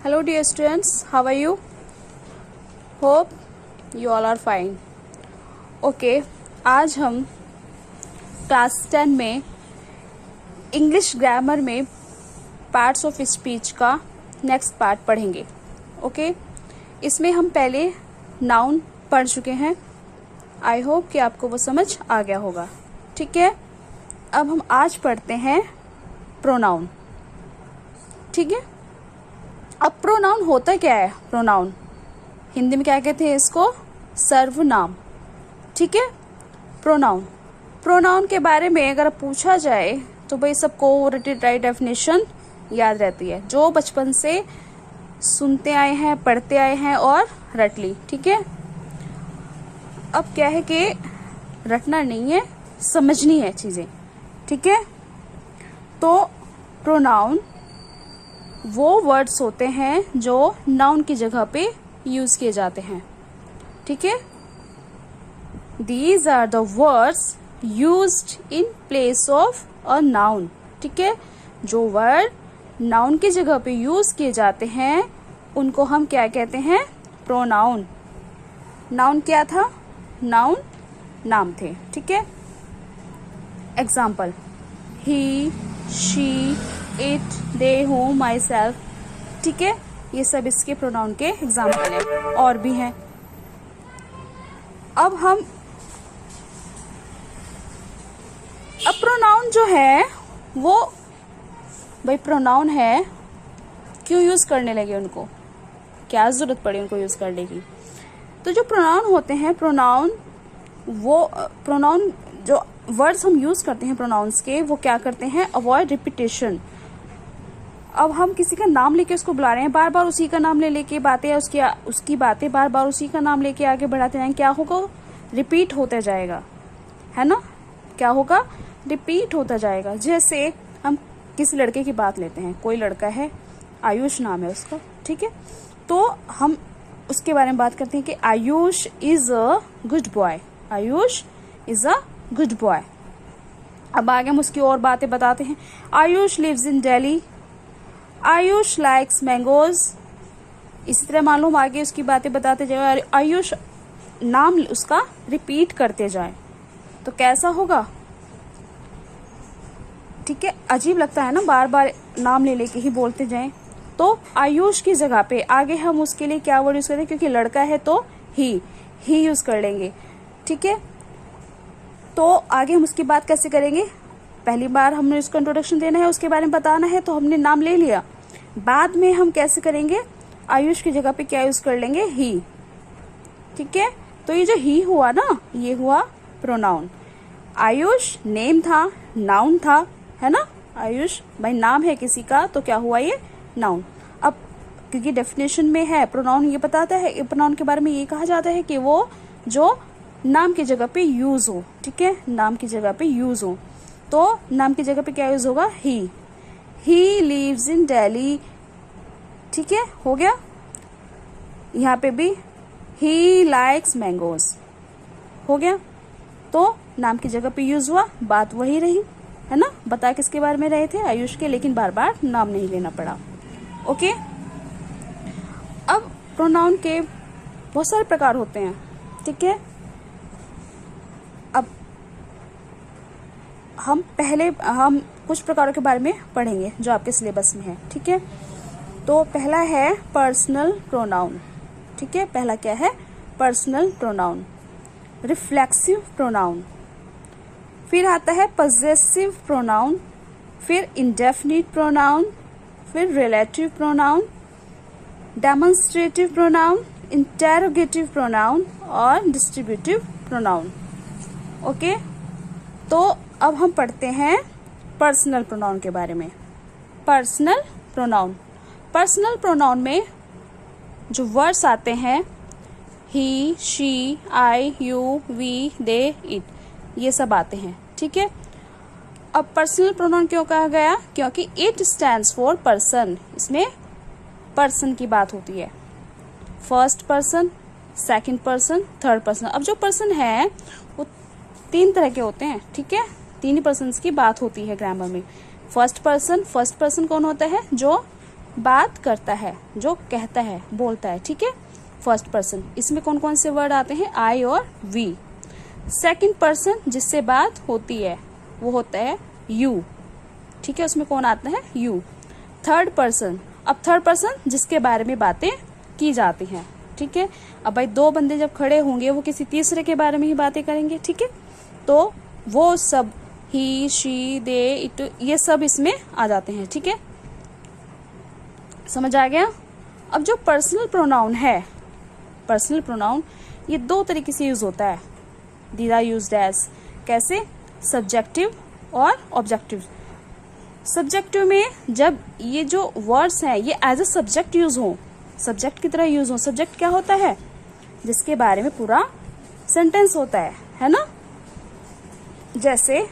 Hello dear students, how are you? Hope you all are fine. Okay, आज हम class 10 में English grammar में parts of speech का next part पढ़ेंगे. Okay, इसमें हम पहले नाउन पढ़ चुके हैं. आई होप कि आपको वो समझ आ गया होगा. ठीक है, अब हम आज पढ़ते हैं प्रोनाउन. ठीक है, अब प्रोनाउन होता क्या है? प्रोनाउन हिंदी में क्या कहते हैं इसको? सर्वनाम. ठीक है, प्रोनाउन के बारे में अगर पूछा जाए तो भाई सबको रिटेड राइट डेफिनेशन याद रहती है, जो बचपन से सुनते आए हैं, पढ़ते आए हैं और रट ली. ठीक है, अब क्या है कि रटना नहीं है, समझनी है चीजें. ठीक है, तो प्रोनाउन वो वर्ड्स होते हैं जो नाउन की जगह पे यूज किए जाते हैं. ठीक है, these are the words used in place of a noun. ठीक है, जो वर्ड नाउन की जगह पे यूज किए जाते हैं उनको हम क्या कहते हैं? प्रोनाउन. नाउन क्या था? नाउन नाम थे. ठीक है, example he, she, it, they, whom, my self. ठीक है, ये सब इसके प्रोनाउन के एग्जाम्पल हैं, और भी हैं. अब प्रोनाउन जो है वो भाई प्रोनाउन है, क्यों यूज करने लगे? उनको क्या जरूरत पड़ी उनको यूज करने की? तो जो प्रोनाउन होते हैं, प्रोनाउन जो वर्ड्स हम यूज करते हैं प्रोनाउंस के, वो क्या करते हैं? Avoid repetition. अब हम किसी का नाम लेके उसको बुला रहे हैं, बार बार उसी का नाम लेके बातें, उसकी बातें बार बार उसी का नाम लेके आगे बढ़ाते जाएंगे. क्या होगा? रिपीट होता जाएगा, है ना? क्या होगा? रिपीट होता जाएगा. जैसे हम किसी लड़के की बात लेते हैं, कोई लड़का है, आयुष नाम है उसका. ठीक है, तो हम उसके बारे में बात करते हैं कि Ayush is a good boy. Ayush is a good boy. अब आगे हम उसकी और बातें बताते हैं. Ayush lives in Delhi. Ayush likes mangoes. इसी तरह मालूम आगे उसकी बातें बताते जाए, आयुष नाम उसका रिपीट करते जाए, तो कैसा होगा? ठीक है, अजीब लगता है ना, बार बार नाम ले लेके ही बोलते जाएं. तो आयुष की जगह पे आगे हम उसके लिए क्या वर्ड यूज करें? क्योंकि लड़का है तो ही यूज कर लेंगे. ठीक है, तो आगे हम उसकी बात कैसे करेंगे? पहली बार हमने उसको इंट्रोडक्शन देना है, उसके बारे में बताना है, तो हमने नाम ले लिया. बाद में हम कैसे करेंगे? आयुष की जगह पे क्या यूज कर लेंगे? ही. ठीक है, तो ये जो ही हुआ ना, ये हुआ प्रोनाउन. आयुष नेम था, नाउन था, है ना? आयुष भाई नाम है किसी का, तो क्या हुआ? ये नाउन. अब क्योंकि डेफिनेशन में है प्रोनाउन, ये बताता है, प्रोनाउन के बारे में ये कहा जाता है कि वो जो नाम की जगह पे यूज हो. ठीक है, नाम की जगह पे यूज हो, तो नाम की जगह पे क्या यूज होगा? He lives in Delhi. ठीक है, हो गया. यहाँ पे भी ही लाइक्स मैंगोज. हो गया, तो नाम की जगह पे यूज हुआ, बात वही रही, है ना? बता किसके बारे में रहे थे? आयुष के, लेकिन बार बार नाम नहीं लेना पड़ा. ओके, अब प्रोनाउन के बहुत सारे प्रकार होते हैं. ठीक है, अब हम कुछ प्रकारों के बारे में पढ़ेंगे जो आपके सिलेबस में है. ठीक है, तो पहला है पर्सनल प्रोनाउन. ठीक है, पहला क्या है? Personal pronoun. रिफ्लेक्सिव प्रोनाउन, फिर आता है पजेसिव प्रोनाउन, फिर इंडेफिनिट प्रोनाउन, फिर relative pronoun, demonstrative pronoun, interrogative pronoun और डिस्ट्रीब्यूटिव प्रोनाउन. ओके, तो अब हम पढ़ते हैं पर्सनल प्रोनाउन के बारे में. पर्सनल प्रोनाउन में जो वर्ड्स आते हैं, he, she, I, you, we, they, it, ये सब आते हैं. ठीक है, अब पर्सनल प्रोनाउन क्यों कहा गया? क्योंकि इट स्टैंड्स फॉर पर्सन. इसमें पर्सन की बात होती है. First person, second person, third person. अब जो पर्सन है वो 3 तरह के होते हैं. ठीक है, 3 ही पर्सन की बात होती है ग्रामर में. फर्स्ट पर्सन कौन होता है? जो बात करता है, जो कहता है, बोलता है, ठीक है, फर्स्ट पर्सन। इसमें कौन कौन से वर्ड आते हैं, आई और वी। सेकंड पर्सन जिससे बात होती है वो होता है यू, ठीक है, उसमें कौन आता है, यू। थर्ड पर्सन, अब थर्ड पर्सन जिसके बारे में बातें की जाती हैं, ठीक है। अब भाई दो बंदे जब खड़े होंगे वो किसी तीसरे के बारे में ही बातें करेंगे, ठीक है, तो वो सब ही, शी, दे, इट, ये सब इसमें आ जाते हैं, ठीक है, समझ आ गया। अब जो पर्सनल प्रोनाउन है, पर्सनल प्रोनाउन ये दो तरीके से यूज होता है, दीज आर यूज्ड एज, कैसे, सब्जेक्टिव और ऑब्जेक्टिव। सब्जेक्टिव में जब ये जो वर्ड्स हैं ये एज अ सब्जेक्ट यूज हो, सब्जेक्ट की तरह यूज हो। सब्जेक्ट क्या होता है, जिसके बारे में पूरा सेंटेंस होता है ना। जैसे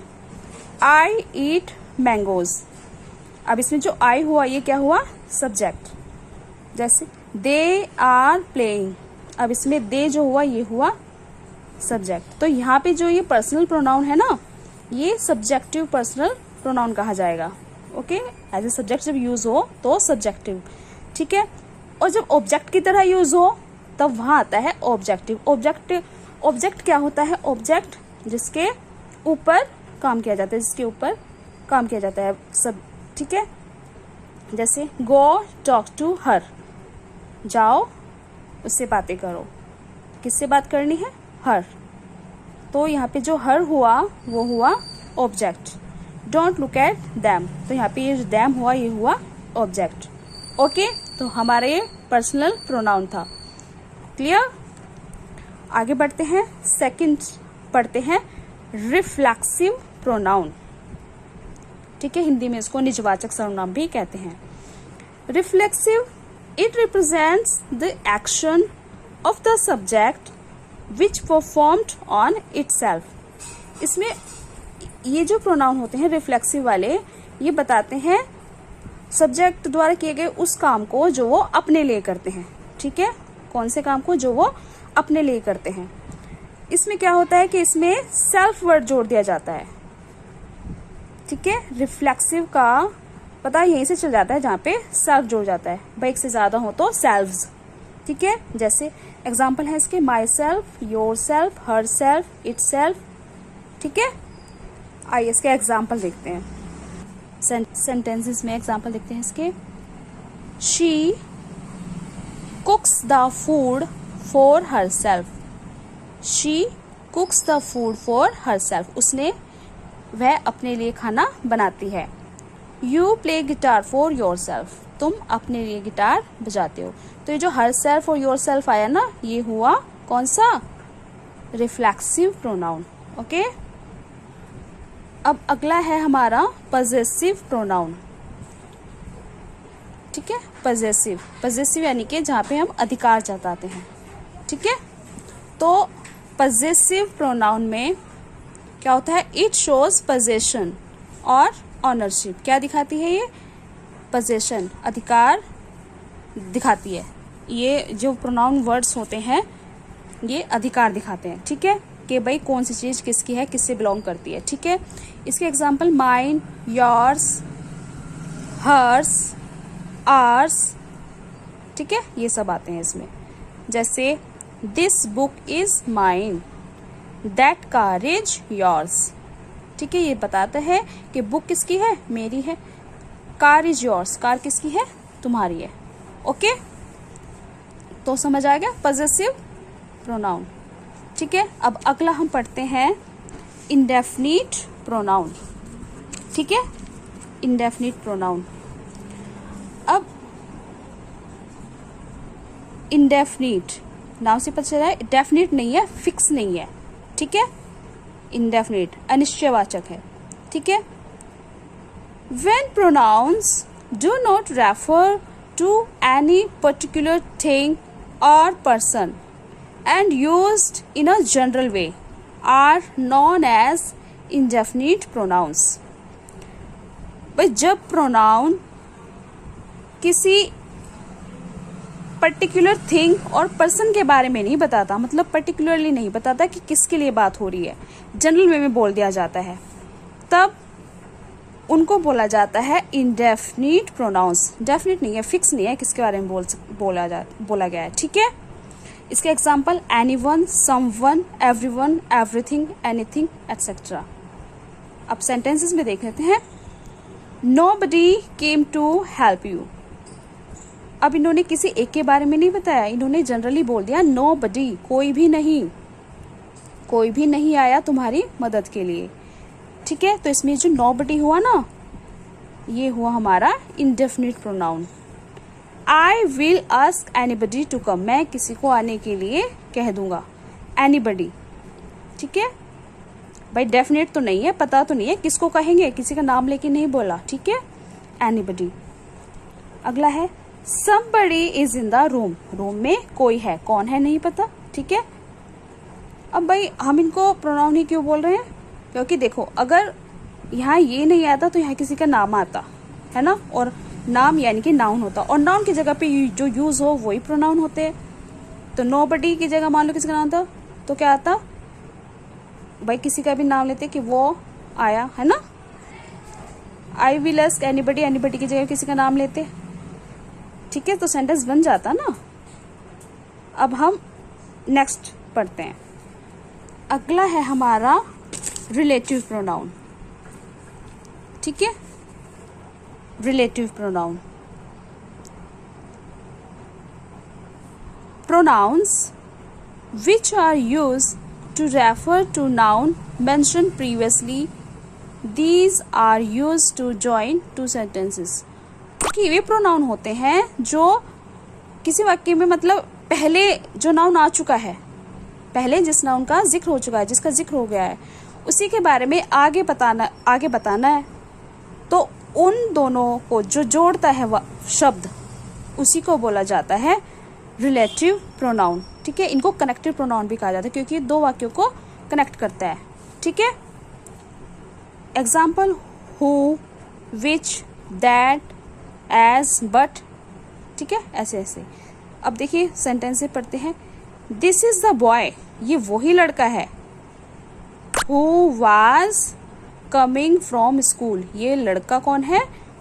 आई ईट मैंगोज, अब इसमें जो आई हुआ ये क्या हुआ, सब्जेक्ट। जैसे दे आर प्लेइंग, अब इसमें दे जो हुआ ये हुआ सब्जेक्ट। तो यहाँ पे जो ये पर्सनल प्रोनाउन है ना, ये सब्जेक्टिव पर्सनल प्रोनाउन कहा जाएगा, ओके। एज ए सब्जेक्ट जब यूज हो तो सब्जेक्टिव, ठीक है। और जब ऑब्जेक्ट की तरह यूज हो तब वहां आता है ऑब्जेक्टिव। ऑब्जेक्ट क्या होता है, ऑब्जेक्ट जिसके ऊपर काम किया जाता है, जिसके ऊपर काम किया जाता है सब, ठीक है। जैसे गो टॉक टू हर, जाओ उससे बातें करो, किससे बात करनी है, हर। तो यहाँ पे जो हर हुआ वो हुआ object. Don't look at them, तो यहाँ पे ये जो दैम हुआ ये हुआ ऑब्जेक्ट, ओके। तो हमारा ये पर्सनल प्रोनाउन था, क्लियर। आगे बढ़ते हैं, सेकंड पढ़ते हैं रिफ्लेक्सिव प्रोनाउन, ठीक है, हिंदी में इसको निजवाचक सर्वनाम भी कहते हैं। Reflexive, it represents the action of the subject which performed on itself. इसमें ये जो प्रोनाउन होते हैं रिफ्लेक्सिव वाले, ये बताते हैं सब्जेक्ट द्वारा किए गए उस काम को जो वो अपने लिए करते हैं, ठीक है, कौन से काम को, जो वो अपने लिए करते हैं। इसमें क्या होता है कि इसमें सेल्फ वर्ड जोड़ दिया जाता है, ठीक है। रिफ्लेक्सिव का पता यहीं से चल जाता है जहाँ पे सेल्फ जोड़ जाता है, भाई एक से ज्यादा हो तो सेल्व्स, ठीक है। जैसे एग्जाम्पल है इसके, my self, your self, her self, it self, ठीक है। आइए इसके एग्जाम्पल देखते हैं, सेंटेंसेस में एग्जाम्पल देखते हैं इसके। She कुक्स the food for her self, she कुक्स the food for her self, उसने, वह अपने लिए खाना बनाती है। You play guitar for your self, तुम अपने लिए गिटार बजाते हो। तो ये जो हर सेल्फ और योर सेल्फ आया ना, ये हुआ कौन सा, रिफ्लेक्सिव प्रोनाउन, ओके। अब अगला है हमारा पजेसिव प्रोनाउन, ठीक है। पजेसिव यानी कि जहाँ पे हम अधिकार जताते हैं, ठीक है। तो पजेसिव प्रोनाउन में क्या होता है, इट शोज पोजेशन और ऑनरशिप। क्या दिखाती है ये, पोजेशन, अधिकार दिखाती है। ये जो प्रोनाउन वर्ड्स होते हैं ये अधिकार दिखाते हैं, ठीक है, कि भाई कौन सी चीज किसकी है, किससे बिलोंग करती है, ठीक है। इसके example mine, yours, hers, ours, ठीक है, ये सब आते हैं इसमें। जैसे this book is mine, that car is yours, ठीक है, ये बताता है कि बुक किसकी है, मेरी है। कार इज योर्स, कार किसकी है, तुम्हारी है, ओके। तो समझ आ गया पजेसिव प्रोनाउन, ठीक है। अब अगला हम पढ़ते हैं इंडेफिनिट प्रोनाउन, ठीक है, इंडेफिनिट प्रोनाउन। अब इंडेफिनिट नाम से पता चला है, डेफिनिट नहीं है, फिक्स नहीं है, ठीक है। इंडेफिनिट अनिश्चयवाचक है, ठीक है। When pronouns do not refer to any particular thing or person and used in a general way are known as indefinite pronouns. भाई जब प्रोनाउन किसी पर्टिकुलर थिंग और पर्सन के बारे में नहीं बताता, मतलब पर्टिकुलरली नहीं बताता कि किसके लिए बात हो रही है, जनरल वे में बोल दिया जाता है, तब उनको बोला जाता है इंडेफिनिट प्रोनाउंस। डेफिनिट नहीं है, फिक्स नहीं है किसके बारे में बोला गया है, ठीक है। इसके example anyone, someone, everyone, everything, anything etcetera. अब सेंटेंसेस में देख लेते हैं। Nobody came to help you. अब इन्होंने किसी एक के बारे में नहीं बताया, इन्होंने जनरली बोल दिया नोबडी, कोई भी नहीं आया तुम्हारी मदद के लिए, ठीक है। तो इसमें जो नोबडी हुआ ना, ये हुआ हमारा indefinite pronoun. I will ask anybody to come, मैं किसी को आने के लिए कह दूंगा, एनीबडी, ठीक है। भाई डेफिनेट तो नहीं है, पता तो नहीं है किसको कहेंगे, किसी का नाम लेके नहीं बोला, ठीक है, एनीबडी। अगला है somebody is in the room, room में कोई है, कौन है नहीं पता, ठीक है। अब भाई हम इनको प्रोनाउन ही क्यों बोल रहे हैं, क्योंकि देखो अगर यहाँ ये नहीं आता तो यहाँ किसी का नाम आता है ना, और नाम यानी कि नाउन होता, और नाउन की जगह पे जो यूज हो वही प्रोनाउन होते हैं। तो नोबडी की जगह मान लो किसी का नाम था तो क्या आता, भाई किसी का भी नाम लेते कि वो आया, है ना। आई विल आस्क एनीबडी, एनीबडी की जगह किसी का नाम लेते, ठीक है, तो सेंटेंस बन जाता ना। अब हम नेक्स्ट पढ़ते हैं। अगला है हमारा रिलेटिव प्रोनाउन, ठीक है। Relative pronoun, pronouns which are used to refer to noun mentioned previously. These are used to join two sentences. कि वे प्रोनाउन होते हैं जो किसी वाक्य में मतलब पहले जो नाउन आ चुका है, पहले जिस नाउन का जिक्र हो चुका है, जिसका जिक्र हो गया है, उसी के बारे में आगे बताना है, तो उन दोनों को जो जोड़ता है वह शब्द, उसी को बोला जाता है रिलेटिव प्रोनाउन, ठीक है। इनको कनेक्टिव प्रोनाउन भी कहा जाता है क्योंकि दो वाक्यों को कनेक्ट करता है, ठीक है। Example who, which, that, as, but, ठीक है, ऐसे ऐसे। अब देखिए सेंटेंस से पढ़ते हैं। दिस इज द बॉय, ये वही लड़का है। Who was coming from school, ये लड़का कौन है,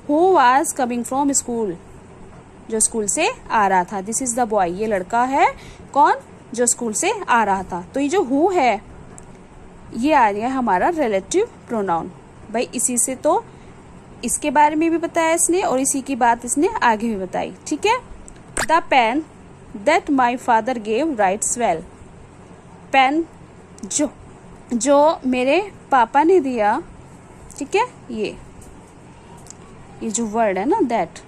who was coming from school, जो स्कूल से आ रहा था। दिस इज द बॉय, ये लड़का है कौन, जो स्कूल से आ रहा था। तो ये जो हु है ये आ गया हमारा रिलेटिव प्रोनाउन। भाई इसी से तो इसके बारे में भी बताया इसने और इसी की बात इसने आगे भी बताई, ठीक है। The pen that my father gave writes well, pen जो मेरे पापा ने दिया, ठीक है। ये जो वर्ड है ना दैट,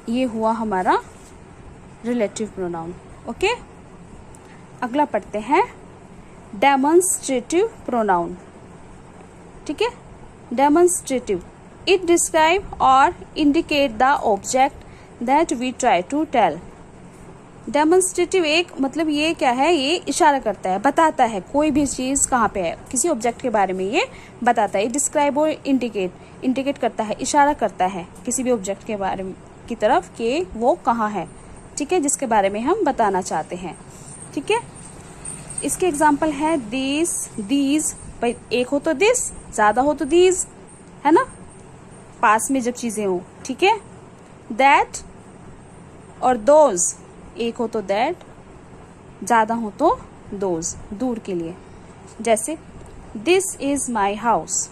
ये हुआ हमारा रिलेटिव प्रोनाउन, ओके। अगला पढ़ते हैं डेमोन्स्ट्रेटिव प्रोनाउन, ठीक है। डेमोन्स्ट्रेटिव, इट डिस्क्राइब और indicate the object that we try to tell. Demonstrative एक मतलब ये क्या है, ये इशारा करता है, बताता है कोई भी चीज कहाँ पे है, किसी ऑब्जेक्ट के बारे में ये बताता है। डिस्क्राइब और इंडिकेट करता है, इशारा करता है किसी भी ऑब्जेक्ट के बारे में की तरफ कि वो कहाँ है, ठीक है, जिसके बारे में हम बताना चाहते हैं, ठीक है। इसके एग्जाम्पल है दिस, दीज, भाई एक हो तो दिस, ज्यादा हो तो दीज, है ना, पास में जब चीजें हो, ठीक है। दैट और दोज, एक हो तो दैट, ज्यादा हो तो दोज, दूर के लिए। जैसे this is my house,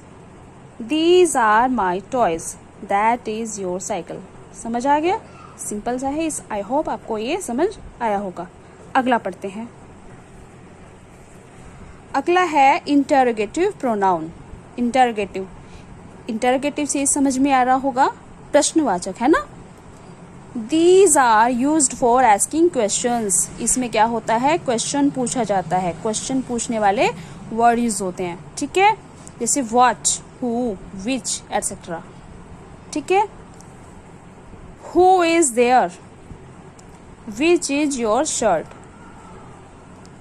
these are my toys, that is your cycle. समझ आ गया, सिंपल सा है। इस आई होप आपको ये समझ आया होगा। अगला पढ़ते हैं। अगला है इंटरोगेटिव प्रोनाउन। इंटरोगेटिव से समझ में आ रहा होगा, प्रश्नवाचक, है ना। These are used for asking questions. इसमें क्या होता है, क्वेश्चन पूछा जाता है, क्वेश्चन पूछने वाले वर्ड यूज होते हैं, ठीक है। जैसे what, who, which, etc. ठीक है। Who is there? Which is your shirt?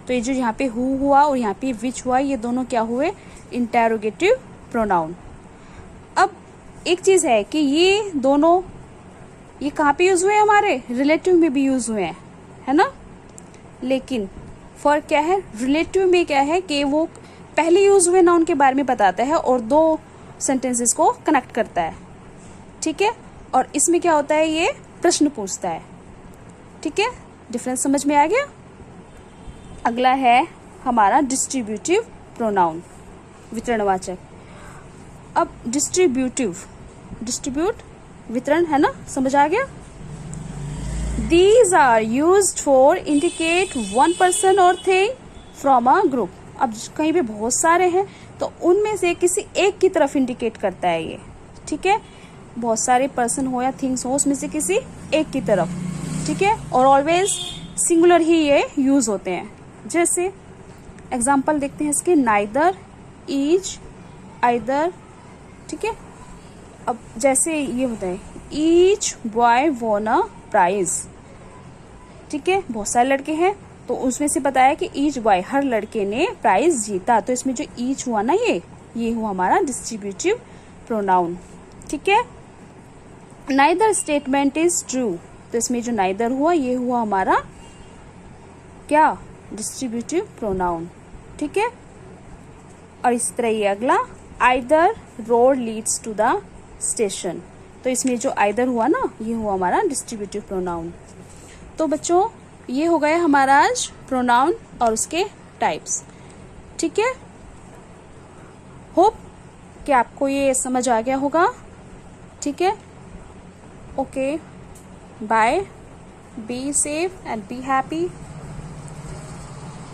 तो ये जो यहाँ पे who हुआ और यहाँ पे which हुआ, ये दोनों क्या हुए, इंटेरोगेटिव प्रोनाउन। अब एक चीज है कि ये दोनों ये कहाँ पे यूज हुए, हमारे रिलेटिव में भी यूज हुए हैं, है ना। लेकिन फर्क क्या है, रिलेटिव में क्या है कि वो पहले यूज हुए नाउन के बारे में बताता है और दो सेंटेंसेस को कनेक्ट करता है, ठीक है। और इसमें क्या होता है, ये प्रश्न पूछता है, ठीक है। डिफरेंस समझ में आ गया। अगला है हमारा डिस्ट्रीब्यूटिव प्रोनाउन, वितरणवाचक। अब डिस्ट्रीब्यूट वितरण है ना, समझ आ गया। These are used for indicate one person or thing from a group। अब कहीं पे बहुत सारे हैं तो उनमें से किसी एक की तरफ इंडिकेट करता है ये, ठीक है। बहुत सारे पर्सन हो या थिंग्स हो, उसमें से किसी एक की तरफ, ठीक है। और ऑलवेज सिंगुलर ही ये यूज होते हैं। जैसे एग्जाम्पल देखते हैं इसके, नाइदर, ईच, आइदर, ठीक है। अब जैसे ये होता है, each boy won a prize, ठीक है। बहुत सारे लड़के हैं तो उसमें से बताया कि ईच बॉय, हर लड़के ने प्राइज जीता। तो इसमें जो ईच हुआ ना, ये हुआ हमारा डिस्ट्रीब्यूटिव प्रोनाउन, ठीक है। नाइदर स्टेटमेंट इज ट्रू, तो इसमें जो नाइदर हुआ ये हुआ हमारा क्या, डिस्ट्रीब्यूटिव प्रोनाउन, ठीक है। और इस तरह ये अगला, either road leads to the station, तो इसमें जो आइदर हुआ ना, ये हुआ हमारा डिस्ट्रीब्यूटिव प्रोनाउन। तो बच्चों ये हो गया हमारा आज प्रोनाउन और उसके टाइप्स, ठीक है। होप कि आपको ये समझ आ गया होगा, ठीक है। Okay, bye, be safe and be happy.